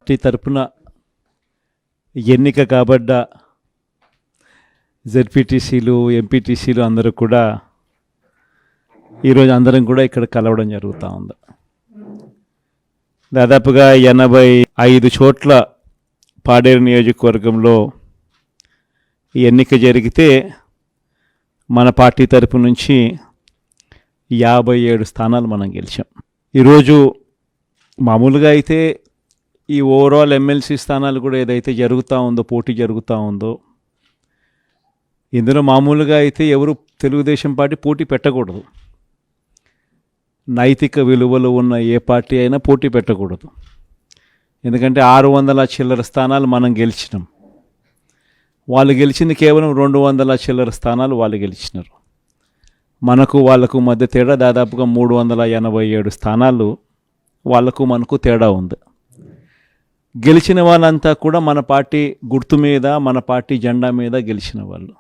Party తరపున ఎన్నిక కాబడ్డ జెడ్పీటీసీలు ఎంపీటీసీలు అందరూ కూడా ఈరోజు అందరం కూడా ఇక్కడ కలవడం జరుగుతూ ఉంది. దాదాపుగా 85 చోట్ల పాడేరు నియోజకవర్గంలో ఈ ఎన్నిక జరిగితే మన పార్టీ తరపు నుంచి 57 స్థానాలు మనం గెలిచాం. ఈరోజు మామూలుగా అయితే ఈ ఓవరాల్ ఎమ్మెల్సీ స్థానాలు కూడా ఏదైతే జరుగుతూ ఉందో, పోటీ జరుగుతూ ఉందో, ఇందులో మామూలుగా అయితే ఎవరు తెలుగుదేశం పార్టీ పోటీ పెట్టకూడదు. నైతిక విలువలు ఉన్న ఏ పార్టీ అయినా పోటీ పెట్టకూడదు. ఎందుకంటే 600 చిల్లర స్థానాలు మనం గెలిచినాం. వాళ్ళు గెలిచింది కేవలం 200 చిల్లర స్థానాలు వాళ్ళు గెలిచినారు. మనకు వాళ్ళకు మధ్య తేడా దాదాపుగా 387 స్థానాలు వాళ్ళకు మనకు తేడా ఉంది. గెలిచిన వాళ్ళంతా కూడా మన పార్టీ గుర్తు మీద, మన పార్టీ జెండా మీద గెలిచిన వాళ్ళు.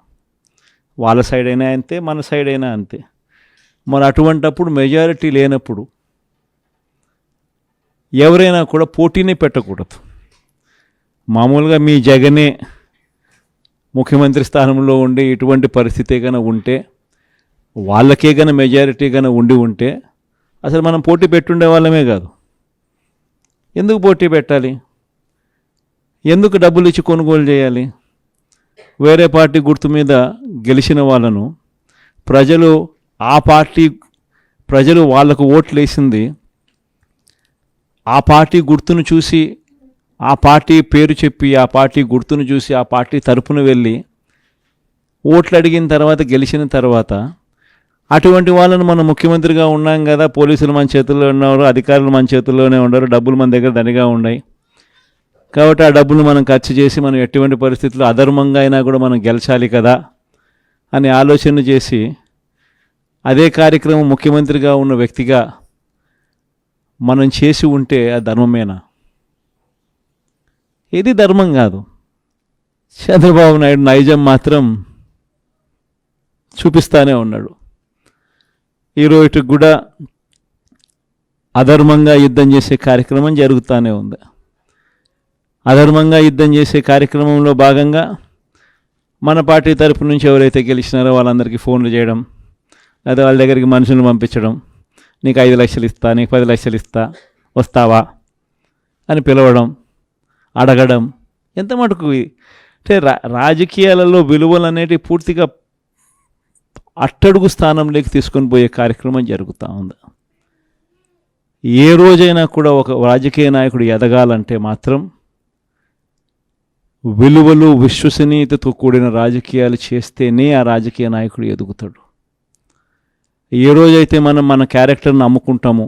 వాళ్ళ సైడ్ అయినా అంతే, మన సైడ్ అయినా అంతే. మరి అటువంటప్పుడు మెజారిటీ లేనప్పుడు ఎవరైనా కూడా పోటీనే పెట్టకూడదు. మామూలుగా మీ జగనే ముఖ్యమంత్రి స్థానంలో ఉండి ఇటువంటి పరిస్థితి కన్నా ఉంటే, వాళ్ళకే కన్నా మెజారిటీ కన్నా ఉంటే అసలు మనం పోటీ పెట్టుండే వాళ్ళమే కాదు. ఎందుకు పోటీ పెట్టాలి? ఎందుకు డబ్బులు ఇచ్చి కొనుగోలు చేయాలి? వేరే పార్టీ గుర్తు మీద గెలిచిన వాళ్ళను ప్రజలు వాళ్లకు ఓట్లు వేసింది ఆ పార్టీ గుర్తును చూసి, ఆ పార్టీ పేరు చెప్పి, ఆ పార్టీ గుర్తును చూసి, ఆ పార్టీ తరపున వెళ్ళి ఓట్లు అడిగిన తర్వాత, గెలిచిన తర్వాత అటువంటి వాళ్ళను మనం ముఖ్యమంత్రిగా ఉన్నాం కదా, పోలీసులు మన చేతుల్లో ఉన్నారు, అధికారులు మన చేతుల్లోనే ఉన్నారు, డబ్బులు మన దగ్గర దండిగా ఉన్నాయి కాబట్టి ఆ డబ్బులు మనం ఖర్చు చేసి మనం ఎటువంటి పరిస్థితుల్లో అధర్మంగా అయినా కూడా మనం గెలిచాలి కదా అని ఆలోచన చేసి అదే కార్యక్రమం ముఖ్యమంత్రిగా ఉన్న వ్యక్తిగా మనం చేసి ఉంటే ఆ ధర్మమేనా? ఇది ధర్మం కాదు. చంద్రబాబు నాయుడు నైజం మాత్రం చూపిస్తానే ఉన్నాడు. ఈరోజు కూడా అధర్మంగా యుద్ధం చేసే కార్యక్రమం జరుగుతూనే ఉంది. అధర్మంగా యుద్ధం చేసే కార్యక్రమంలో భాగంగా మన పార్టీ తరపు నుంచి ఎవరైతే గెలిచినారో వాళ్ళందరికీ ఫోన్లు చేయడం, లేదా వాళ్ళ దగ్గరికి మనుషులను పంపించడం, నీకు 5 లక్షలు ఇస్తా, నీకు 10 లక్షలు ఇస్తా, వస్తావా అని పిలవడం, అడగడం. ఎంత మటుకు అంటే రాజకీయాలలో విలువలు అనేటివి పూర్తిగా అట్టడుగు స్థానంలోకి తీసుకొని పోయే కార్యక్రమం జరుగుతూ ఉంది. ఏ రోజైనా కూడా ఒక రాజకీయ నాయకుడు ఎదగాలంటే మాత్రం విలువలు, విశ్వసనీయతతో కూడిన రాజకీయాలు చేస్తేనే ఆ రాజకీయ నాయకుడు ఎదుగుతాడు. ఏ రోజైతే మనం మన క్యారెక్టర్ని అమ్ముకుంటామో,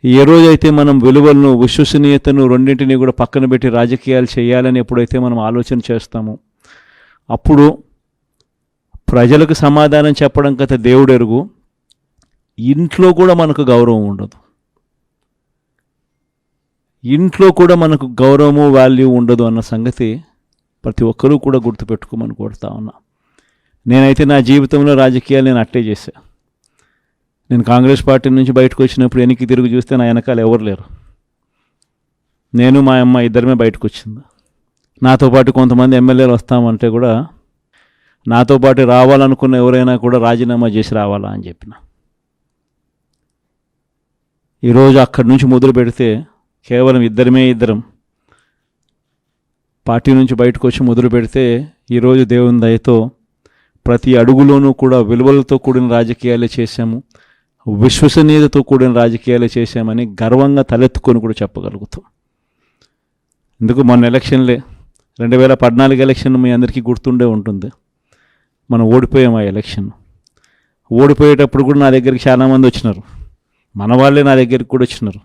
ఏ రోజైతే మనం విలువలను, విశ్వసనీయతను రెండింటినీ కూడా పక్కన పెట్టి రాజకీయాలు చేయాలని ఎప్పుడైతే మనం ఆలోచన చేస్తామో అప్పుడు ప్రజలకు సమాధానం చెప్పడం కథ దేవుడు ఎరుగు, ఇంట్లో కూడా మనకు గౌరవం ఉండదు. ఇంట్లో కూడా మనకు గౌరవము, వాల్యూ ఉండదు అన్న సంగతి ప్రతి ఒక్కరూ కూడా గుర్తుపెట్టుకోమని కోరుతా ఉన్నా. నేనైతే నా జీవితంలో రాజకీయాలు నేను అట్టే చేశా. నేను కాంగ్రెస్ పార్టీ నుంచి బయటకు వచ్చినప్పుడు వెనక్కి తిరిగి చూస్తే నా వెనకాల ఎవరు లేరు. నేను మా అమ్మ ఇద్దరమే బయటకు వచ్చింది. నాతో పాటు కొంతమంది ఎమ్మెల్యేలు వస్తామంటే కూడా నాతో పాటు రావాలనుకున్న ఎవరైనా కూడా రాజీనామా చేసి రావాలా అని చెప్పిన. ఈరోజు అక్కడి నుంచి మొదలు పెడితే కేవలం ఇద్దరం పార్టీ నుంచి బయటకు వచ్చి మొదలు పెడితే ఈరోజు దేవుని దయతో ప్రతి అడుగులోనూ కూడా విలువలతో కూడిన రాజకీయాలే చేశాము, విశ్వసనీయతతో కూడిన రాజకీయాలే చేశామని గర్వంగా తలెత్తుకొని కూడా చెప్పగలుగుతాం. ఎందుకు మొన్న ఎలక్షన్లే 2014 ఎలక్షన్ మీ అందరికీ గుర్తుండే ఉంటుంది. మనం ఓడిపోయాం ఆ ఎలక్షన్. ఓడిపోయేటప్పుడు కూడా నా దగ్గరికి చాలామంది వచ్చినారు, మన వాళ్ళే నా దగ్గరికి కూడా వచ్చినారు.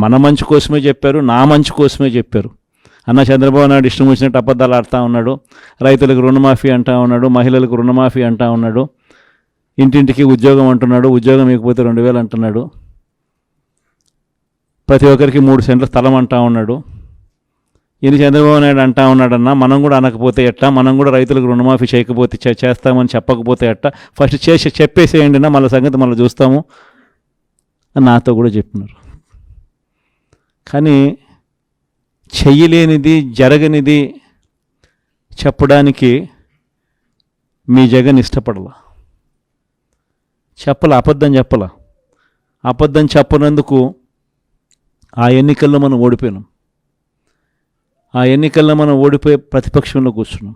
మన మంచి కోసమే చెప్పారు, నా మంచి కోసమే చెప్పారు. అన్న చంద్రబాబు నాయుడు ఇష్టం వచ్చినట్టు అబద్ధాలు ఆడుతూ ఉన్నాడు, రైతులకు రుణమాఫీ అంటూ ఉన్నాడు, మహిళలకు రుణమాఫీ అంటూ ఉన్నాడు, ఇంటింటికి ఉద్యోగం అంటున్నాడు, ఉద్యోగం ఇకపోతే 2000 అంటున్నాడు, ప్రతి ఒక్కరికి 3 సెంట్ల స్థలం అంటూ ఉన్నాడు. ఇది చంద్రబాబు నాయుడు అంటా ఉన్నాడన్నా, మనం కూడా అనకపోతే ఎట్టా, మనం కూడా రైతులకు రుణమాఫీ చేయకపోతే చేస్తామని చెప్పకపోతే ఎట్టా, ఫస్ట్ చెప్పేసేయండి నా, మళ్ళీ సంగతి మళ్ళీ చూస్తాము అని నాతో కూడా చెప్పినారు. కానీ చెయ్యలేనిది, జరగనిది చెప్పడానికి మీ జగన్ ఇష్టపడలా. అబద్ధం చెప్పలా. అబద్ధం చెప్పనందుకు ఆ ఎన్నికల్లో మనం ఓడిపోయినాం. ఆ ఎన్నికల్లో మనం ఓడిపోయి ప్రతిపక్షంలో కూర్చున్నాం.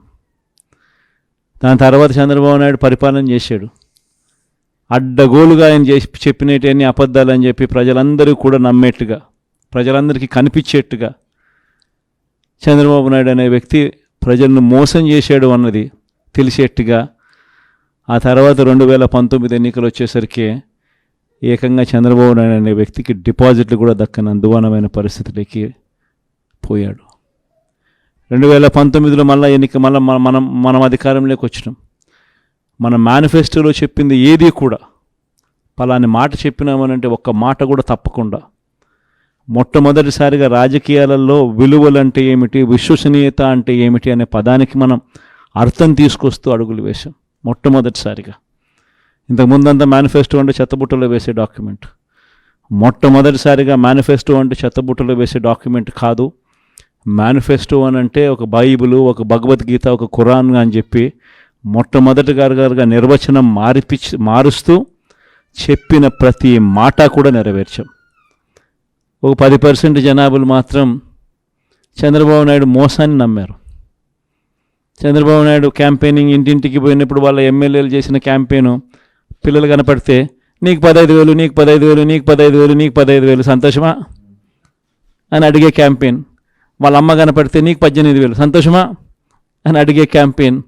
దాని తర్వాత చంద్రబాబు నాయుడు పరిపాలన చేశాడు. అడ్డగోలుగా ఆయన చెప్పినవన్నీ అబద్ధాలు అని చెప్పి ప్రజలందరూ కూడా నమ్మేట్టుగా, ప్రజలందరికీ కనిపించేట్టుగా చంద్రబాబు నాయుడు అనే వ్యక్తి ప్రజలను మోసం చేశాడు అన్నది తెలిసేట్టుగా ఆ తర్వాత 2019 ఎన్నికలు వచ్చేసరికి ఏకంగా చంద్రబాబు నాయుడు అనే వ్యక్తికి డిపాజిట్లు కూడా దక్కని అందువానమైన పరిస్థితులకి పోయాడు. 2019లో మనం అధికారంలోకి వచ్చినాం. మన మేనిఫెస్టోలో చెప్పింది ఏది కూడా పలాని మాట చెప్పినామనంటే ఒక్క మాట కూడా తప్పకుండా మొట్టమొదటిసారిగా రాజకీయాలలో విలువలు అంటే ఏమిటి, విశ్వసనీయత అంటే ఏమిటి అనే పదానికి మనం అర్థం తీసుకొస్తూ అడుగులు వేశాం మొట్టమొదటిసారిగా. ఇంతకుముందంతా మేనిఫెస్టో అంటే చెత్తబుట్టలో వేసే డాక్యుమెంట్. మొట్టమొదటిసారిగా మేనిఫెస్టో అంటే చెత్తబుట్టలో వేసే డాక్యుమెంట్ కాదు. మేనిఫెస్టో అని అంటే ఒక బైబిలు, ఒక భగవద్గీత, ఒక ఖురాన్ అని చెప్పి మొట్టమొదటిగా నిర్వచనం మారుస్తూ చెప్పిన ప్రతి మాట కూడా నెరవేర్చాం. ఒక 10% జనాభాలు మాత్రం చంద్రబాబు నాయుడు మోసాన్ని నమ్మారు. చంద్రబాబు నాయుడు క్యాంపెయినింగ్ ఇంటింటికి పోయినప్పుడు వాళ్ళ ఎమ్మెల్యేలు చేసిన క్యాంపెయిన్ పిల్లలు కనపడితే నీకు 15,000, నీకు 15,000, నీకు 15,000, నీకు 15,000 సంతోషమా అని అడిగే క్యాంపెయిన్. వాళ్ళ అమ్మ కనపడితే నీకు 18,000 సంతోషమా అని అడిగే క్యాంపెయిన్.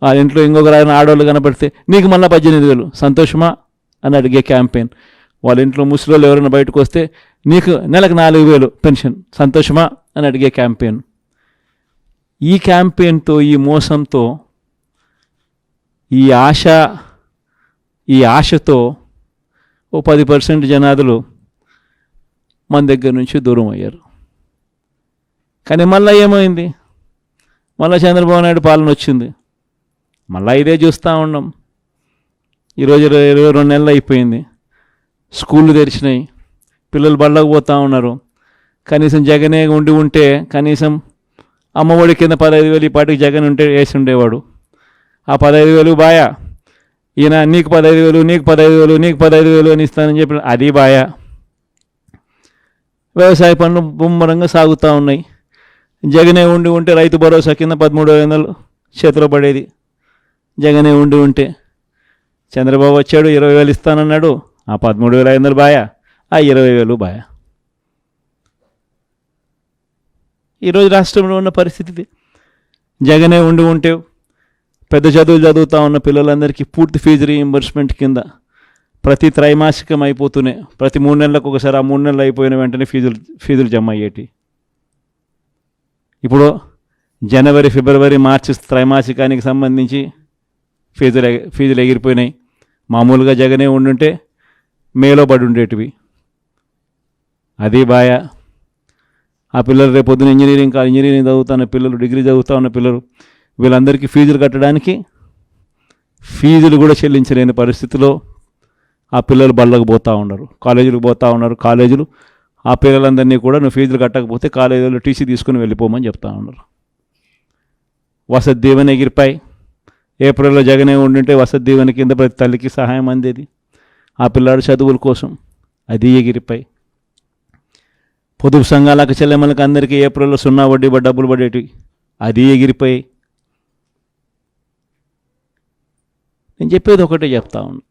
వాళ్ళ ఇంట్లో ఇంకొకరు ఆడవాళ్ళు కనపడితే నీకు మళ్ళీ 18,000 సంతోషమా అని అడిగే క్యాంపెయిన్. వాళ్ళ ఇంట్లో ముసలోళ్ళు ఎవరైనా బయటకు వస్తే నీకు నెలకు 4,000 పెన్షన్ సంతోషమా అని అడిగే క్యాంపెయిన్. ఈ క్యాంపెయిన్తో, ఈ మోసంతో, ఈ ఆశతో ఓ 10% జనాదులు మన దగ్గర నుంచి దూరం అయ్యారు. కానీ మళ్ళీ ఏమైంది? మళ్ళీ చంద్రబాబు నాయుడు పాలన వచ్చింది. మళ్ళీ ఇదే చూస్తూ ఉన్నాం. ఈరోజు 22 నెలలు అయిపోయింది. స్కూళ్ళు తెరిచినాయి, పిల్లలు బళ్ళకు పోతూ ఉన్నారు. కనీసం జగనే ఉంటే కనీసం అమ్మఒడి కింద 15,000 ఈ పాటికి జగన్ ఉంటే వేసి ఉండేవాడు. ఆ 15,000 బాయా, ఈయన నీకు 15,000, నీకు 15,000, నీకు 15,000 అని ఇస్తానని చెప్పి అది బాయా. వ్యవసాయ పనులు ముమ్మరంగా సాగుతూ ఉన్నాయి. జగనే ఉంటే రైతు భరోసా కింద 13,500 చేతిలో పడేది. జగనే ఉంటే చంద్రబాబు వచ్చాడు, 20,000 ఇస్తానన్నాడు. ఆ 13,500 బాయా, ఆ 20,000 బాయా. ఈరోజు రాష్ట్రంలో ఉన్న పరిస్థితి జగనే ఉంటే పెద్ద చదువులు చదువుతూ ఉన్న పిల్లలందరికీ పూర్తి ఫీజు రీయింబర్స్మెంట్ కింద ప్రతి త్రైమాసికం అయిపోతూనే ప్రతి 3 నెలలకు ఒకసారి, ఆ 3 నెలలు అయిపోయిన వెంటనే ఫీజులు జమ అయ్యేటి. ఇప్పుడు జనవరి, ఫిబ్రవరి, మార్చి త్రైమాసికానికి సంబంధించి ఫీజులు ఎగిరిపోయినాయి. మామూలుగా జగనే ఉండుంటే మేలో పడి ఉండేటివి. అది బాయా. ఆ పిల్లలు రేపొద్దున ఇంజనీరింగ్ చదువుతున్న పిల్లలు, డిగ్రీ చదువుతూ ఉన్న పిల్లలు, వీళ్ళందరికీ ఫీజులు కట్టడానికి ఫీజులు కూడా చెల్లించలేని పరిస్థితిలో ఆ పిల్లలు బళ్ళకు పోతూ ఉన్నారు, కాలేజీలకు పోతూ ఉన్నారు. కాలేజీలు ఆ పిల్లలందరినీ కూడా నువ్వు ఫీజులు కట్టకపోతే కాలేజీలో టీసీ తీసుకుని వెళ్ళిపోమని చెప్తా ఉన్నారు. వసతి దీవెన ఎగిరిపాయి. ఏప్రిల్లో జగనే ఉండుంటే వసతి దీవెన కింద ప్రతి తల్లికి సహాయం అందేది ఆ పిల్లాడు చదువుల కోసం. అది ఎగిరిపాయి. పొదుపు సంఘాలకు, చెల్లెమ్మలకు అందరికీ ఏప్రిల్లో 0 వడ్డీ డబ్బులు పడేటివి. అది ఎగిరిపోయి. నేను చెప్పేది ఒకటే చెప్తా ఉన్నాను.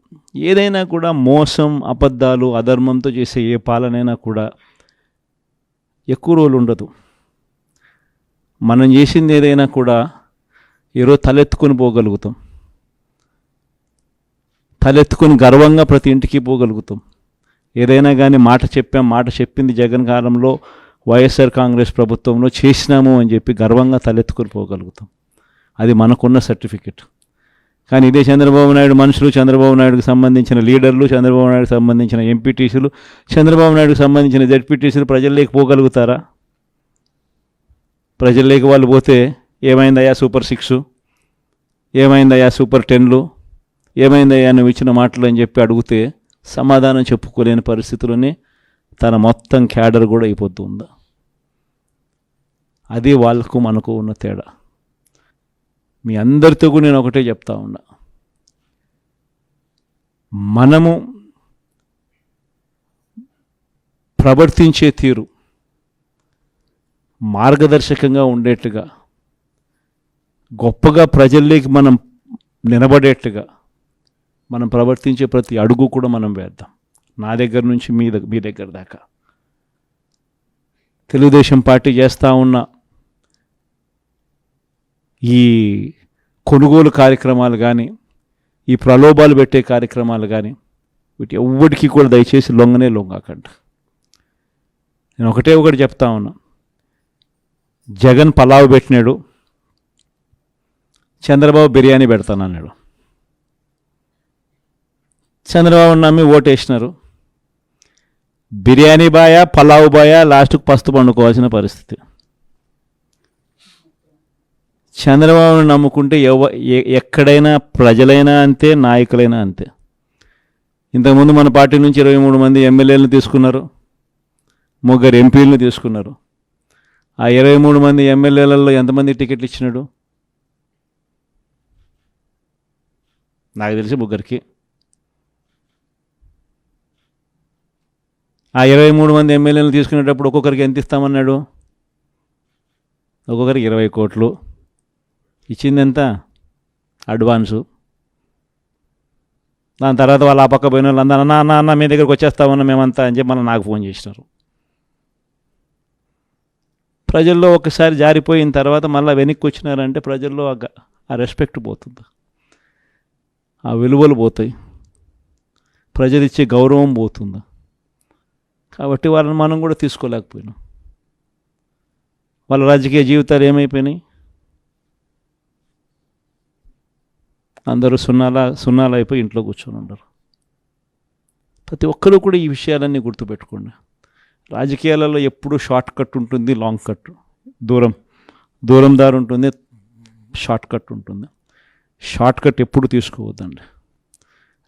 ఏదైనా కూడా మోసం, అబద్ధాలు, అధర్మంతో చేసే ఏ పాలనైనా కూడా ఎక్కువ రోజులు ఉండదు. మనం చేసింది ఏదైనా కూడా ఈరోజు తలెత్తుకొని పోగలుగుతాం. తలెత్తుకొని గర్వంగా ప్రతి ఇంటికి పోగలుగుతాం. ఏదైనా కానీ మాట చెప్పింది జగన్ కాలంలో, వైఎస్ఆర్ కాంగ్రెస్ ప్రభుత్వంలో చేసినాము అని చెప్పి గర్వంగా తలెత్తుకొని పోగలుగుతాం. అది మనకున్న సర్టిఫికెట్. కానీ ఇదే చంద్రబాబు నాయుడు మనుషులు, చంద్రబాబు నాయుడుకి సంబంధించిన లీడర్లు, చంద్రబాబు నాయుడుకి సంబంధించిన ఎంపీటీసీలు, చంద్రబాబు నాయుడుకి సంబంధించిన జెడ్పీటీసీలు ప్రజల్లోకి పోగలుగుతారా? ప్రజల్లోకి వాళ్ళు పోతే ఏమైందయ్యా సూపర్ 6, ఏమైందయ్యా సూపర్ 10లు, ఏమైందయ్యా నువ్వు ఇచ్చిన మాటలు అని చెప్పి అడిగితే సమాధానం చెప్పుకోలేని పరిస్థితుల్లోనే తన మొత్తం క్యాడర్ కూడా అయిపోతుందా. అది వాళ్ళకు మనకు ఉన్న తేడా. మీ అందరితో కూడా నేను ఒకటే చెప్తా ఉన్నా, మనము ప్రవర్తించే తీరు మార్గదర్శకంగా ఉండేట్టుగా, గొప్పగా ప్రజల్లోకి మనం నిలబడేట్టుగా మనం ప్రవర్తించే ప్రతి అడుగు కూడా మనం వేద్దాం. నా దగ్గర నుంచి మీ దగ్గర దాకా. తెలుగుదేశం పార్టీ చేస్తూ ఉన్న ఈ కొనుగోలు కార్యక్రమాలు కానీ, ఈ ప్రలోభాలు పెట్టే కార్యక్రమాలు కానీ, వీటి ఎవ్వడికి కూడా దయచేసి లొంగకండి. నేను ఒకటి చెప్తా ఉన్నా, జగన్ పలావ్ పెట్టినాడు, చంద్రబాబు బిర్యానీ పెడతానన్నాడు. చంద్రబాబు నమ్మి ఓటేసినారు. బిర్యానీ బాయా పలావ్ బాయా లాస్ట్కు పస్తు పండుకోవాల్సిన పరిస్థితి. చంద్రబాబును నమ్ముకుంటే ఎక్కడైనా ప్రజలైనా అంతే, నాయకులైనా అంతే. ఇంతకుముందు మన పార్టీ నుంచి 23 మంది ఎమ్మెల్యేలను తీసుకున్నారు, 3 ఎంపీలను తీసుకున్నారు. ఆ 23 మంది ఎమ్మెల్యేలలో ఎంతమంది టికెట్లు ఇచ్చినాడు? నాకు తెలిసి 3కి. ఆ 23 మంది ఎమ్మెల్యేలను తీసుకునేటప్పుడు ఒక్కొక్కరికి ఎంత ఇస్తామన్నాడు? ఒక్కొక్కరికి 20 కోట్లు. ఇచ్చింది ఎంత? అడ్వాన్సు. దాని తర్వాత వాళ్ళు ఆ పక్క పోయిన వాళ్ళు అందరూ అన్న మీ దగ్గరికి వచ్చేస్తామన్నా మేమంతా అని చెప్పి మళ్ళీ నాకు ఫోన్ చేసినారు. ప్రజల్లో ఒకసారి జారిపోయిన తర్వాత మళ్ళీ వెనక్కి వచ్చినారంటే ప్రజల్లో ఆ రెస్పెక్ట్ పోతుంది, ఆ విలువలు పోతాయి, ప్రజలు ఇచ్చే గౌరవం పోతుంది. కాబట్టి వాళ్ళని మనం కూడా తీసుకోలేకపోయినాం. వాళ్ళ రాజకీయ జీవితాలు ఏమైపోయినాయి? అందరూ సున్నాలు అయిపోయి ఇంట్లో కూర్చొని ఉండరు. ప్రతి ఒక్కరూ కూడా ఈ విషయాలన్నీ గుర్తుపెట్టుకోండి. రాజకీయాలలో ఎప్పుడూ షార్ట్ కట్ ఉంటుంది, లాంగ్ కట్, దూరం దారి ఉంటుంది, షార్ట్ కట్ ఉంటుంది. షార్ట్ కట్ ఎప్పుడు తీసుకోవద్దండి.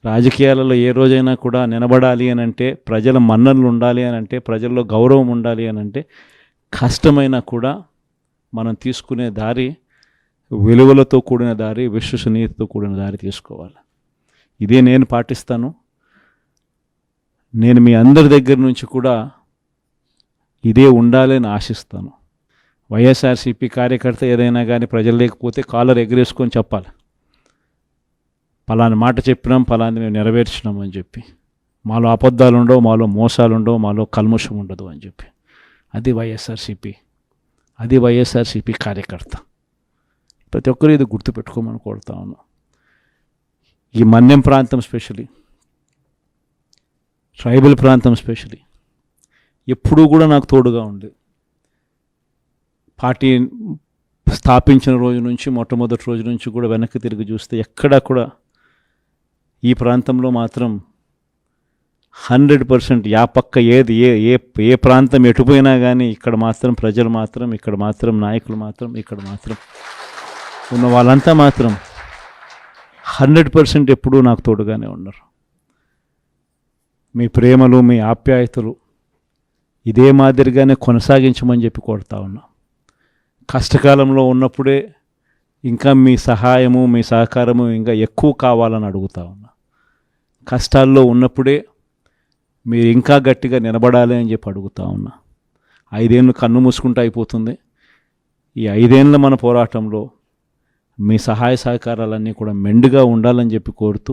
రాజకీయాలలో ఏ రోజైనా కూడా నిలబడాలి అని అంటే, ప్రజల మన్ననలు ఉండాలి అని అంటే, ప్రజల్లో గౌరవం ఉండాలి అని అంటే, కష్టమైనా కూడా మనం తీసుకునే దారి విలువలతో కూడిన దారి, విశ్వసనీయతతో కూడిన దారి తీసుకోవాలి. ఇదే నేను పాటిస్తాను. నేను మీ అందరి దగ్గర నుంచి కూడా ఇదే ఉండాలని ఆశిస్తాను. వైఎస్ఆర్సీపీ కార్యకర్త ఏదైనా కానీ ప్రజలు లేకపోతే కాలర్ ఎగరేసుకొని చెప్పాలి, పలాని మాట చెప్పినాం, పలాని మేము నెరవేర్చినాం అని చెప్పి. మాలో అబద్ధాలు ఉండవు, మాలో మోసాలు ఉండవు, మాలో కల్మషం ఉండదు అని చెప్పి. అది వైఎస్ఆర్సీపీ కార్యకర్త. ప్రతి ఒక్కరూ ఇది గుర్తుపెట్టుకోమని కోరుతా ఉన్నాం. ఈ మన్యం ప్రాంతం స్పెషలీ, ట్రైబల్ ప్రాంతం స్పెషలీ ఎప్పుడూ కూడా నాకు తోడుగా ఉంది. పార్టీ స్థాపించిన రోజు నుంచి, మొట్టమొదటి రోజు నుంచి కూడా వెనక్కి తిరిగి చూస్తే ఎక్కడా కూడా ఈ ప్రాంతంలో మాత్రం 100% పక్క ఏది ఏ ప్రాంతం ఎటుపోయినా కానీ ఇక్కడ మాత్రం ప్రజలు మాత్రం, ఇక్కడ మాత్రం నాయకులు మాత్రం, ఇక్కడ మాత్రం ఉన్న వాళ్ళంతా మాత్రం 100% ఎప్పుడూ నాకు తోడుగానే ఉన్నారు. మీ ప్రేమలు, మీ ఆప్యాయతలు ఇదే మాదిరిగానే కొనసాగించమని చెప్పి కోరుతా ఉన్నా. కష్టకాలంలో ఉన్నప్పుడే ఇంకా మీ సహాయము, మీ సహకారము ఇంకా ఎక్కువ కావాలని అడుగుతా ఉన్నా. కష్టాల్లో ఉన్నప్పుడే మీరు ఇంకా గట్టిగా నిలబడాలి అని చెప్పి అడుగుతా ఉన్నా. 5 ఏళ్ళు కన్ను మూసుకుంటూ అయిపోతుంది. ఈ 5 ఏళ్ళ మన పోరాటంలో మీ సహాయ సహకారాలన్నీ కూడా మెండుగా ఉండాలని చెప్పి కోరుతూ,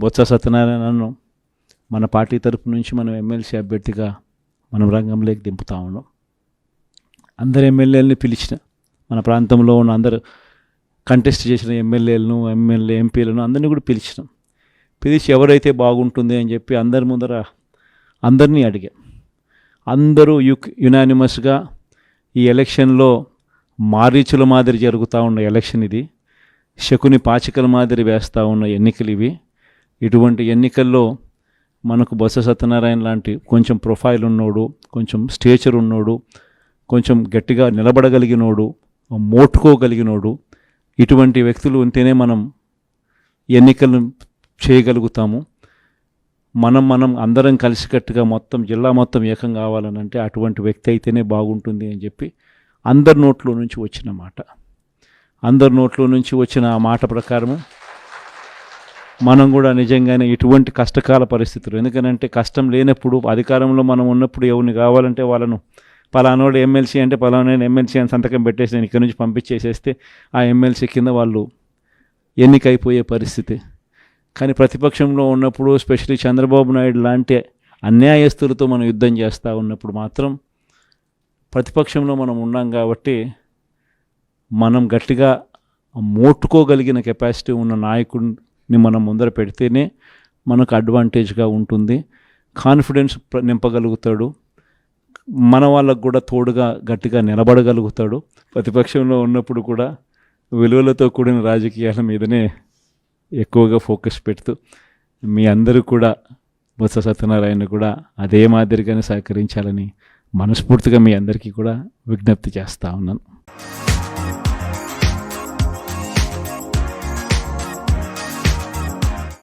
బొత్స సత్యనారాయణను మన పార్టీ తరపు నుంచి మనం ఎమ్మెల్సీ అభ్యర్థిగా మనం రంగంలోకి దింపుతా ఉన్నాం. అందరు ఎమ్మెల్యేలని పిలిచిన, మన ప్రాంతంలో ఉన్న అందరు కంటెస్ట్ చేసిన ఎమ్మెల్యేలను, ఎంపీలను అందరినీ కూడా పిలిచి ఎవరైతే బాగుంటుంది అని చెప్పి అందరి ముందర అందరినీ అడిగాం. అందరూ యునానిమస్గా ఈ ఎలక్షన్లో మారీచుల మాదిరి జరుగుతూ ఉన్న ఎలక్షన్ ఇది, శకుని పాచికల మాదిరి వేస్తూ ఉన్న ఎన్నికలు ఇవి. ఇటువంటి ఎన్నికల్లో మనకు బొత్స సత్యనారాయణ లాంటి కొంచెం ప్రొఫైల్ ఉన్నోడు, కొంచెం స్టేచర్ ఉన్నోడు, కొంచెం గట్టిగా నిలబడగలిగినోడు, మోటుకోగలిగినోడు, ఇటువంటి వ్యక్తులు ఉంటేనే మనం ఎన్నికలు చేయగలుగుతాము. మనం అందరం కలిసికట్టుగా మొత్తం జిల్లా మొత్తం ఏకం కావాలని అంటే అటువంటి వ్యక్తి అయితేనే బాగుంటుంది అని చెప్పి అందరి నోట్లో నుంచి వచ్చిన మాట. అందరి నోట్లో నుంచి వచ్చిన ఆ మాట ప్రకారము మనం కూడా నిజంగానే ఇటువంటి కష్టకాల పరిస్థితులు, ఎందుకంటే కష్టం లేనప్పుడు అధికారంలో మనం ఉన్నప్పుడు ఎవరిని కావాలంటే వాళ్ళను పలానోడు ఎమ్మెల్సీ అంటే పలానా ఎమ్మెల్సీ అని సంతకం పెట్టేసి నేను ఇక్కడి నుంచి పంపించేసేస్తే ఆ ఎమ్మెల్సీ కింద వాళ్ళు ఎన్నికైపోయే పరిస్థితి. కానీ ప్రతిపక్షంలో ఉన్నప్పుడు స్పెషల్లీ చంద్రబాబు నాయుడు లాంటి అన్యాయస్తులతో మనం యుద్ధం చేస్తూ ఉన్నప్పుడు మాత్రం ప్రతిపక్షంలో మనం ఉన్నాం కాబట్టి మనం గట్టిగా మోట్టుకోగలిగిన కెపాసిటీ ఉన్న నాయకుడిని మనం ముందర పెడితేనే మనకు అడ్వాంటేజ్గా ఉంటుంది. కాన్ఫిడెన్స్ నింపగలుగుతాడు, మన వాళ్ళకు కూడా తోడుగా గట్టిగా నిలబడగలుగుతాడు. ప్రతిపక్షంలో ఉన్నప్పుడు కూడా విలువలతో కూడిన రాజకీయాల మీదనే ఎక్కువగా ఫోకస్ పెడుతూ మీ అందరూ కూడా బొత్స సత్యనారాయణ కూడా అదే మాదిరిగానే సహకరించాలని మనస్ఫూర్తిగా మీ అందరికీ కూడా విజ్ఞప్తి చేస్తూ ఉన్నాను.